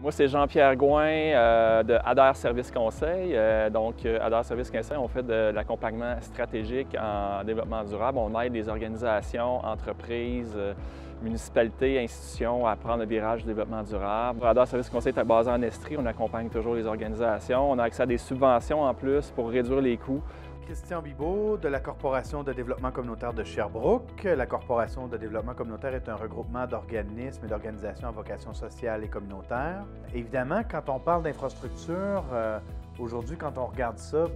Moi, c'est Jean-Pierre Gouin de Adair Services Conseil. Adair Services Conseil, on fait de l'accompagnement stratégique en développement durable. On aide les organisations, entreprises, municipalités, institutions à prendre le virage du développement durable. Adair Services Conseil est basé en Estrie. On accompagne toujours les organisations. On a accès à des subventions en plus pour réduire les coûts. Christian Bibeau de la Corporation de développement communautaire de Sherbrooke. La Corporation de développement communautaire est un regroupement d'organismes et d'organisations à vocation sociale et communautaire. Évidemment, quand on parle d'infrastructure, aujourd'hui, quand on regarde ça,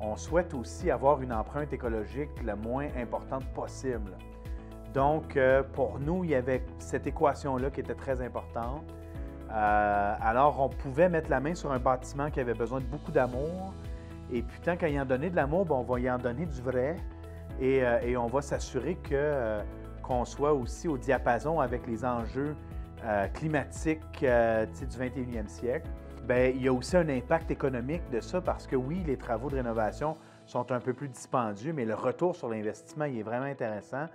on souhaite aussi avoir une empreinte écologique la moins importante possible. Donc, pour nous, il y avait cette équation-là qui était très importante. Alors, on pouvait mettre la main sur un bâtiment qui avait besoin de beaucoup d'amour. Et puis, tant qu'à y en donner de l'amour, on va y en donner du vrai et on va s'assurer qu'on soit aussi au diapason avec les enjeux climatiques du 21e siècle. Bien, il y a aussi un impact économique de ça parce que oui, les travaux de rénovation sont un peu plus dispendieux, mais le retour sur l'investissement, il est vraiment intéressant.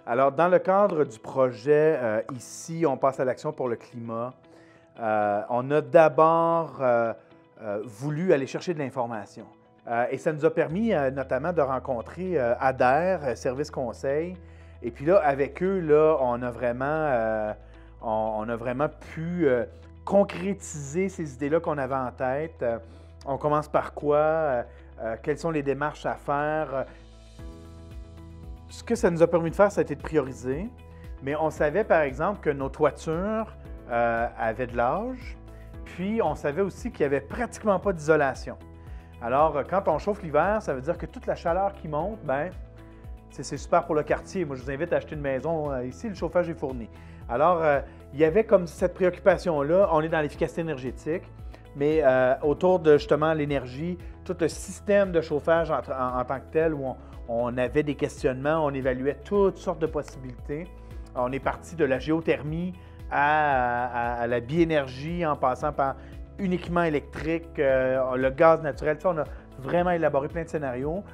Alors, dans le cadre du projet, ici, on passe à l'action pour le climat. On a d'abord voulu aller chercher de l'information. Et ça nous a permis notamment de rencontrer Adair, Service Conseil. Et puis là, avec eux, là, on a vraiment pu concrétiser ces idées-là qu'on avait en tête. On commence par quoi? Quelles sont les démarches à faire? Ce que ça nous a permis de faire, ça a été de prioriser. Mais on savait, par exemple, que nos toitures avaient de l'âge. Puis, on savait aussi qu'il n'y avait pratiquement pas d'isolation. Alors, quand on chauffe l'hiver, ça veut dire que toute la chaleur qui monte, c'est super pour le quartier. Moi, je vous invite à acheter une maison. Ici, le chauffage est fourni. Alors, il y avait comme cette préoccupation-là. On est dans l'efficacité énergétique, mais autour de justement l'énergie, tout le système de chauffage en tant que tel, où on avait des questionnements, on évaluait toutes sortes de possibilités. On est parti de la géothermie à la biénergie, en passant par uniquement électrique, le gaz naturel. On a vraiment élaboré plein de scénarios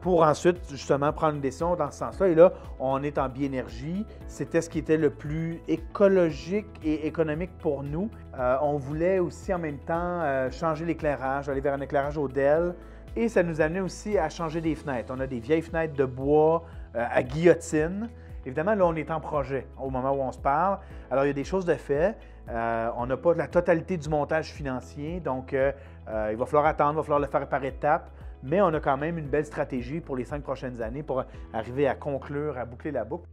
pour ensuite, justement, prendre une décision dans ce sens-là. Et là, on est en biénergie. C'était ce qui était le plus écologique et économique pour nous. On voulait aussi, en même temps, changer l'éclairage, aller vers un éclairage au DEL. Et ça nous amenait aussi à changer des fenêtres. On a des vieilles fenêtres de bois à guillotine. Évidemment, là, on est en projet au moment où on se parle. Alors, il y a des choses de fait. On n'a pas la totalité du montage financier, donc il va falloir attendre, il va falloir le faire par étapes, mais on a quand même une belle stratégie pour les 5 prochaines années pour arriver à conclure, à boucler la boucle.